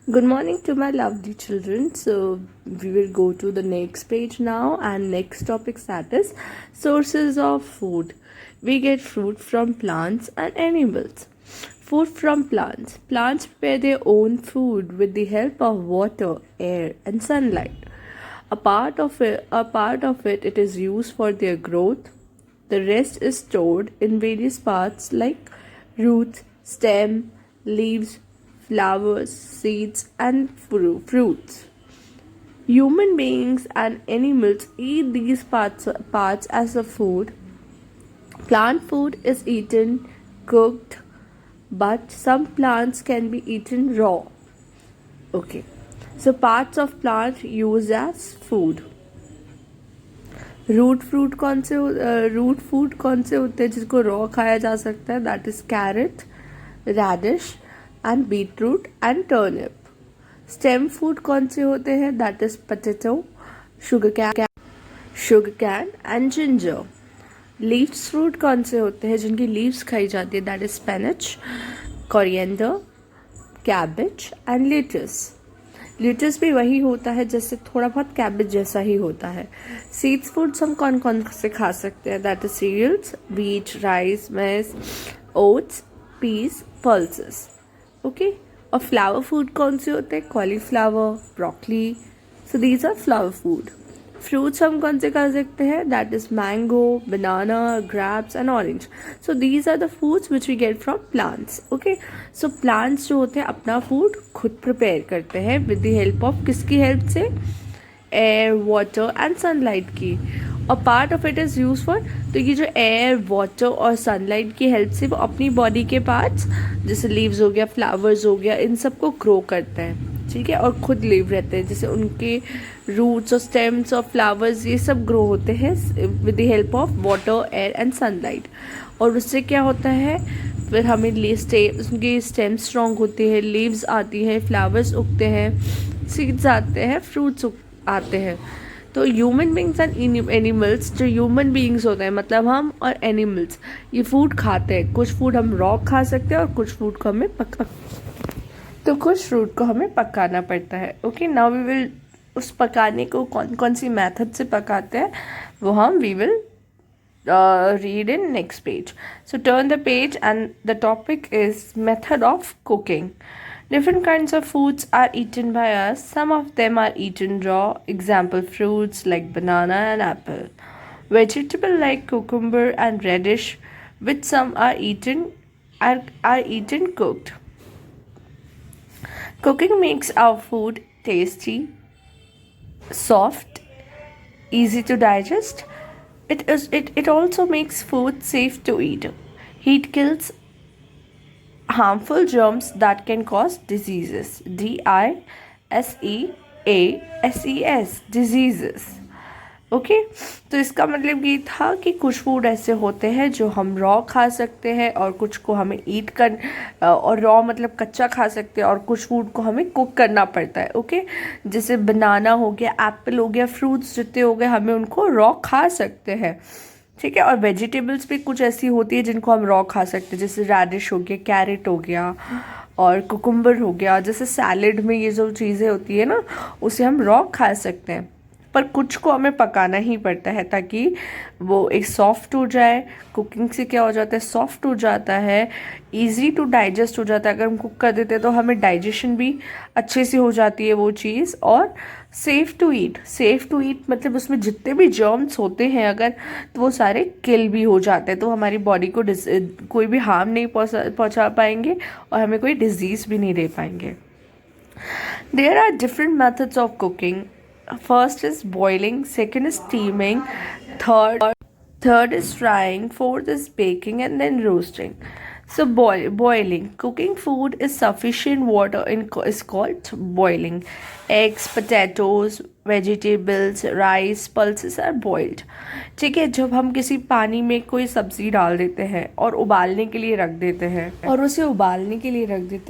Good morning to my lovely children. So we will go to the next page now, and next topic that is sources of food. We get food from plants and animals. Food from plants. Plants prepare their own food with the help of water, air, and sunlight. A part of it is used for their growth. The rest is stored in various parts like roots, stem, leaves, flowers, seeds, and fruits. Human beings and animals eat these parts as a food. Plant food is eaten cooked, but some plants can be eaten raw. Okay, so parts of plant used as food. Root food कौन से होते हैं जिसको raw खाया जा सकता है? That is carrot, radish and beetroot and turnip. Stem food कौन से होते हैं? That is potato, sugarcane and ginger. Leaves fruit कौन से होते हैं जिनकी लीव्स खाई जाती है? That is spinach, coriander, cabbage and lettuce. Lettuce भी वही होता है जैसे थोड़ा बहुत कैबेज जैसा ही होता है. सीड्स फूड्स हम कौन कौन से खा सकते हैं? That is cereals, wheat, rice, maize, oats, peas, pulses. Okay. और फ्लावर फूड कौन से होते हैं? Cauliflower, broccoli. So these are flower food. Fruits हम कौन से खा सकते हैं? That is mango, banana, grapes and orange. So these are the foods which we get from plants. Okay. So plants जो होते हैं अपना फूड खुद प्रिपेयर करते हैं विद द हेल्प ऑफ किसकी हेल्प से? एयर, वाटर एंड सनलाइट की. और part of it is use for, तो ये जो एयर, वाटर और सनलाइट की हेल्प से वो अपनी बॉडी के पार्ट्स जैसे लीव्स हो गया, फ्लावर्स हो गया, इन सबको ग्रो करते हैं. ठीक है. और खुद लिव रहते हैं, जैसे उनके रूट्स और स्टेम्स और फ्लावर्स ये सब ग्रो होते हैं with the help of water, air and sunlight. और उससे क्या होता है? फिर हमें उनकी स्टेम स्ट्रॉन्ग होती है, लीव्स आती हैं, फ्लावर्स उगते हैं, सीड्स आते हैं, फ्रूट्स आते हैं. तो ह्यूमन बींग्स एंड एनिमल्स, जो ह्यूमन बींग्स होते हैं मतलब हम और एनिमल्स, ये फूड खाते हैं. कुछ फूड हम रॉ खा सकते हैं और कुछ फूड को हमें कुछ फ्रूट को हमें पकाना पड़ता है. ओके. नाउ वी विल उस पकाने को कौन कौन सी मेथड से पकाते हैं वो हम we will read in next page. So turn the page and the topic is method of cooking. Different kinds of foods are eaten by us. Some of them are eaten raw. Example fruits like banana and apple. Vegetable like cucumber and radish, which some are eaten cooked. Cooking makes our food tasty, soft, easy to digest. It also makes food safe to eat. Heat kills harmful germs that can cause diseases. DISEASES, diseases. Okay. तो इसका मतलब ये था कि कुछ food ऐसे होते हैं जो हम रॉ खा सकते हैं और कुछ को हमें और रॉ मतलब कच्चा खा सकते हैं और कुछ फूड को हमें कुक करना पड़ता है. ओके. जैसे बनाना हो गया, एप्पल हो गया, फ्रूट्स जितने हो गए हमें उनको रॉ खा सकते हैं. ठीक है. और वेजिटेबल्स भी कुछ ऐसी होती है जिनको हम रॉ खा सकते हैं, जैसे रैडिश हो गया, कैरेट हो गया और कुकुम्बर हो गया. जैसे सैलेड में ये जो चीज़ें होती है ना, उसे हम रॉ खा सकते हैं. पर कुछ को हमें पकाना ही पड़ता है ताकि वो एक सॉफ्ट हो जाए. कुकिंग से क्या हो जाता है? सॉफ्ट हो जाता है, इजी टू डाइजेस्ट हो जाता है. अगर हम कुक कर देते हैं तो हमें डाइजेशन भी अच्छे से हो जाती है वो चीज़. और सेफ़ टू ईट मतलब उसमें जितने भी जर्म्स होते हैं अगर, तो वो सारे किल भी हो जाते हैं. तो हमारी बॉडी को कोई भी हार्म नहीं पहुँचा पाएंगे और हमें कोई डिजीज़ भी नहीं दे पाएंगे. There are different methods of cooking. First is boiling, second is steaming, third is frying, fourth is baking, and then roasting. So boiling. Cooking food is sufficient water is called boiling. Eggs, potatoes, vegetables, rice, pulses are boiled. ठीक है. जब हम किसी पानी में कोई सब्जी डाल देते हैं और उबालने के लिए रख देते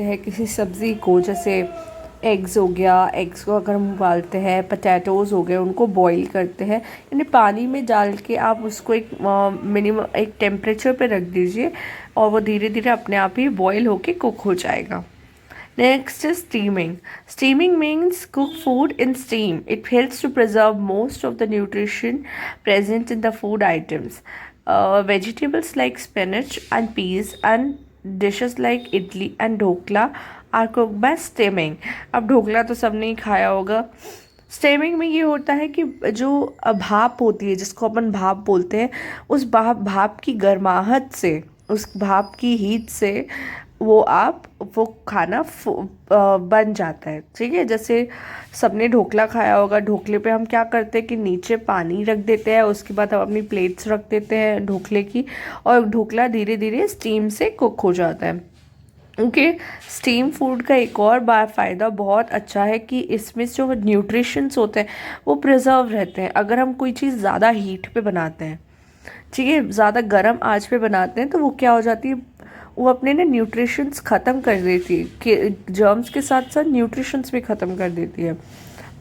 हैं किसी सब्जी को, जैसे एग्स हो गया, एग्स को अगर हम उबालते हैं, पोटैटोज़ हो गए उनको बॉईल करते हैं, यानी पानी में डाल के आप उसको एक मिनिमम एक टेम्परेचर पे रख दीजिए और वो धीरे धीरे अपने आप ही बॉईल होके कुक हो जाएगा. Next is steaming. Steaming means cook food in steam. It helps to preserve most of the nutrition present in the food items. Vegetables like spinach and peas and dishes like idli and dhokla are cooked by steaming. अब ढोकला तो सबने ही खाया होगा. Stemming में ये होता है कि जो भाप होती है जिसको अपन भाप बोलते हैं, उस भाप की गर्माहट से, उस भाप की हीट से वो खाना बन जाता है. ठीक है, जैसे सबने ढोकला खाया होगा. ढोकले पे हम क्या करते हैं कि नीचे पानी रख देते हैं, उसके बाद हम अपनी प्लेट्स रख देते हैं ढोकले की, और ढोकला धीरे धीरे स्टीम से कुक हो जाता है. ओके, स्टीम फूड का एक और फ़ायदा बहुत अच्छा है कि इसमें जो न्यूट्रिशंस होते हैं वो प्रिजर्व रहते हैं. अगर हम कोई चीज़ ज़्यादा हीट पे बनाते हैं, ठीक है, ज़्यादा गर्म आंच पे बनाते हैं, तो वो क्या हो जाती है, वो अपने ना न्यूट्रिशंस ख़त्म कर देती है, कि जर्म्स के साथ साथ न्यूट्रिशंस भी ख़त्म कर देती है.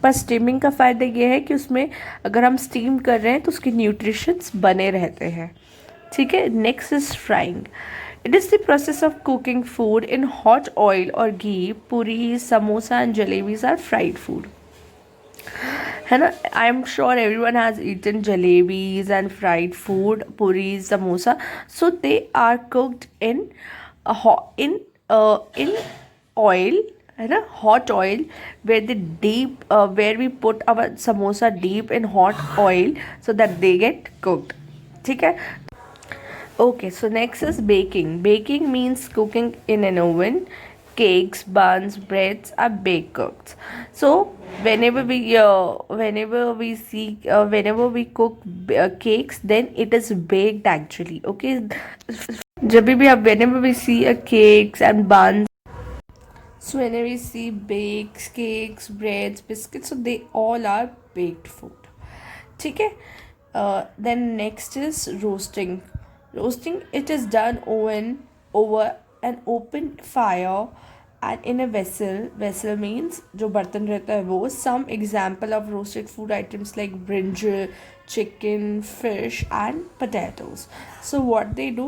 पर स्टीमिंग का फ़ायदा ये है कि उसमें अगर हम स्टीम कर रहे हैं तो उसके न्यूट्रिशंस बने रहते हैं. ठीक है. Next is frying. It is the process of cooking food in hot oil or ghee. Puris, samosa and jalebis are fried food. है ना. I am sure everyone has eaten jalebis and fried food, puris, samosa. So they are cooked in in oil, है ना, hot oil, where we put our samosa deep in hot oil so that they get cooked. ठीक है. Okay, so next is baking. Baking means cooking in an oven. Cakes, buns, breads are baked cooked. So whenever we cook cakes, then it is baked actually. Okay, whenever we see a cakes and buns, so whenever we see bakes, cakes, breads, biscuits, so they all are baked food. ठीक है. Then next is roasting. Roasting, it is done over an open fire and in a vessel. Vessel means जो बर्तन रहता है वो. Some example of roasted food items like brinjal, chicken, fish and potatoes. So what they do,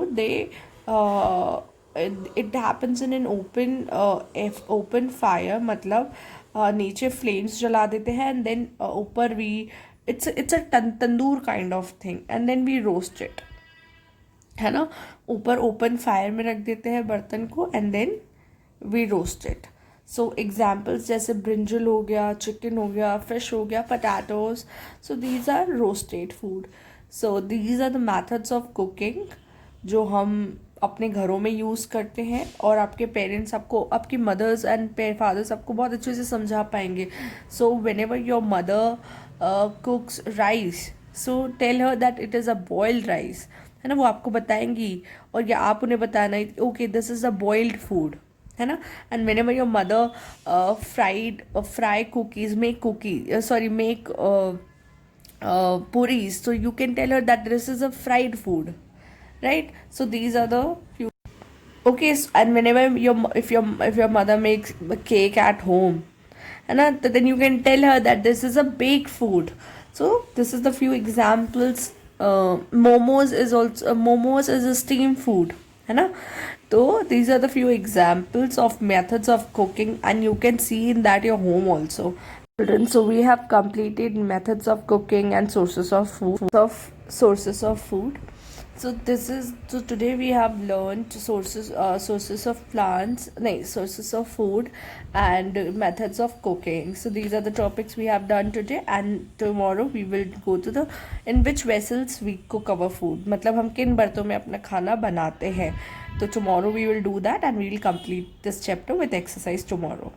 it happens in an open fire. मतलब नीचे flames जला देते हैं and then ऊपर it's a tandoor kind of thing, and then we roast it, है ना. ऊपर open fire में रख देते हैं बर्तन को and then we roast it. So examples जैसे ब्रिंजल हो गया, चिकन हो गया, फिश हो गया, potatoes. So these are roasted food. So these are the methods of cooking जो हम अपने घरों में यूज़ करते हैं, और आपके पेरेंट्स आपको, आपकी मदर्स एंड फादर्स आपको बहुत अच्छे से समझा पाएंगे. So whenever your mother cooks rice, so tell her that it is a boiled rice, है ना. वो आपको बताएंगी, और या आप उन्हें बताना, okay this is a boiled food, है ना. And when ever your mother fry cookies, make puris, so you can tell her that this is a fried food, right. So these are the few. Okay, so, and whenever if your mother makes a cake at home, and then you can tell her that this is a baked food. So this is the few examples. Momos is a steam food, है ना. So these are the few examples of methods of cooking, and you can see in that your home also. Children, so we have completed methods of cooking and sources of food. So today we have learned sources of sources of food and methods of cooking. So these are the topics we have done today, and tomorrow we will go to in which vessels we cook our food. मतलब हम किन बर्तनों में अपना खाना बनाते हैं. तो tomorrow we will do that, and we will complete this chapter with exercise tomorrow.